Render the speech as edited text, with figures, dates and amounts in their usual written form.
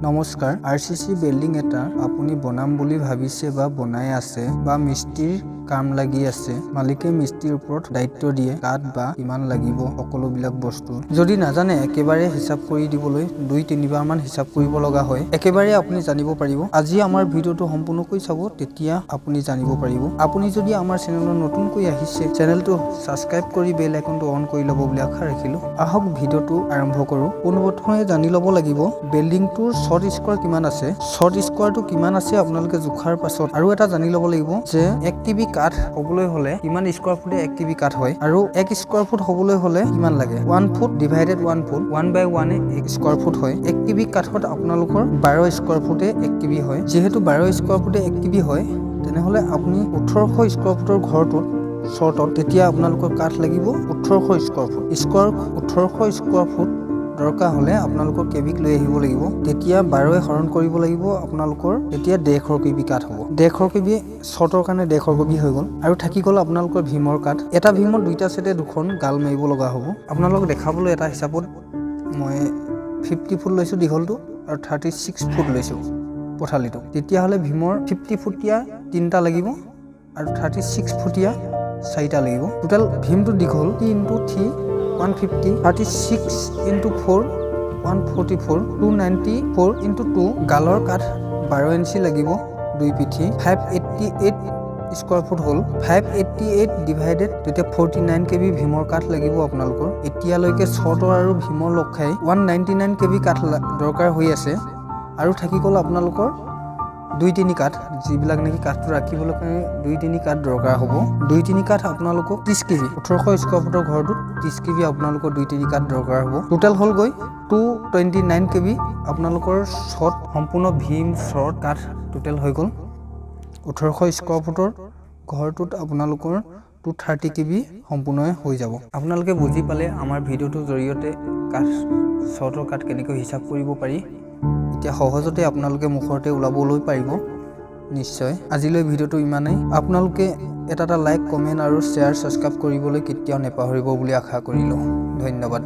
নমস্কাৰ RCC building এটা আপুনি বনাম বুলি ভাবিছে বা বনাই আছে বা মিস্ত্ৰীৰ কাম লাগি আছে মালিকে মিস্ত্ৰীৰ ওপৰত দায়িত্ব দিয়ে কাট বা কিমান লাগিব সকলোবিলাক বস্তু যদি নাজানে একেবাৰে হিসাব কৰি দিবলৈ 2-3 বাৰ মান হিসাব কৰিব লগা হয় একেবাৰে আপুনি জানিব পাৰিব আজি আমাৰ ভিডিওটো সম্পূৰ্ণকৈ চাব তেতিয়া আপুনি জানিব পাৰিব আপুনি যদি আমাৰ চেনেলত নতুনকৈ আহিছে চেনেলটো সাবস্ক্ৰাইব কৰি বেল আইকনটো অন কৰি ল'ব বুলি আশা ৰাখিলো আহক ভিডিওটো আৰম্ভ কৰো পোনপ্ৰথমে জানি ল'ব লাগিব বিল্ডিংটোৰ শৰ্ট স্কোয়াৰ কিমান আছে শৰ্ট স্কোয়াৰটো কিমান আছে আপোনালোকে জুখাৰ পাছত আৰু এটা জানি ল'ব লাগিব যে 1 টিবি কাঠ হ'বলৈ হলে কিমান স্কোয়াৰ ফুটে 1 টিবি কাঠ হয় আৰু 1 স্কোয়াৰ ফুট হ'বলৈ হলে কিমান লাগে 1 ফুট ডিভাইডেড 1 ফুট 1/1 এ 1 স্কোয়াৰ ফুট হয় 1 টিবি কাঠত আপোনালোকৰ 12 স্কোয়াৰ ফুটে 1 টিবি হয় যেহেতু 12 স্কোয়াৰ ফুটে 1 টিবি হয় তেনেহলে আপুনি 1800 স্কোয়াৰ ফুটৰ ঘৰটোত শৰ্টত তেতিয়া আপোনালোকৰ কাঠ লাগিব 1800 স্কোয়াৰ ফুট 1800 স্কোয়াৰ ফুট দৰকাৰ হলে আপোনালোকৰ কেবিক লৈ আহিব লাগিব তেতিয়া 12 হৰণ কৰিব লাগিব আপোনালোকৰ তেতিয়া 150 কেবি কাঠ হ'ব 150 কেবি শৰ্টৰ কাৰণে 150 কেবি হৈ গ'ল আৰু থাকি গ'ল আপোনালোকৰ ভীমৰ কাঠ এটা ভীমত দুইটা সেটে দুখন গাল মাৰিব লগা হ'ব আপোনালোকক দেখাবলৈ এটা হিচাপত মই 50 ফুট লৈছো দীঘলটো আৰু 36 ফুট লৈছো পথালিটো তেতিয়া হলে ভীমৰ 50 ফুটিয়া তিনটা লাগিব আৰু 36 ফুটিয়া চাৰিটা লাগিব টোটাল ভীমটো দীঘল 3 * 3 150 36 * 4 144 294 * 2 গালৰ কাঠ 12 ইঞ্চি লাগিব দুই পিঠি 588 স্কোয়াৰ ফুট হল 588 ডিভাইডেড তেতিয়া 49 কেবি ভীমৰ কাঠ লাগিব আপোনালোকৰ এতিয়ালৈকে শৰ্টৰ আৰু ভীমৰ লগ খাই 199 কেবি কাঠ দৰকাৰ হৈ আছে আৰু থাকি গ'ল আপোনালোকৰ 2-3 কাঠ যিবিলাক নেকি কাঠটো ৰাখিবলৈ কাৰণে 2-3 কাঠ দৰকাৰ হ'ব 2-3 কাঠ আপোনালোকক 30 কেবি 1800 স্কোয়াৰ ফুটৰ ঘৰটোত 30 কেবি আপোনালোকৰ 2-3 কাঠ দৰকাৰ হ'ব টোটাল হ'ল গৈ 229 কেবি আপোনালোকৰ শৰ্ট সম্পূৰ্ণ ভীম শৰ্ট কাঠ টোটাল হৈ গ'ল 1800 স্কোয়াৰ ফুটৰ ঘৰটোত আপোনালোকৰ 230 কেবি সম্পূৰ্ণ হৈ যাব আপোনালোকে বুজি পালে আমাৰ ভিডিওটোৰ জৰিয়তে কাঠ শৰ্টৰ কাঠ কেনেকৈ হিচাপ কৰিব পাৰি এতিয়া সহজতে আপোনালোকে মুখৰতে ওলাবলৈ পাৰিব নিশ্চয় আজিলৈ ভিডিওটো ইমানেই আপোনালোকে এটা লাইক কমেন্ট আৰু শ্বেয়াৰ সাবস্ক্ৰাইব কৰিবলৈ কেতিয়াও নেপাহৰিব বুলি আশা কৰিলো ধন্যবাদ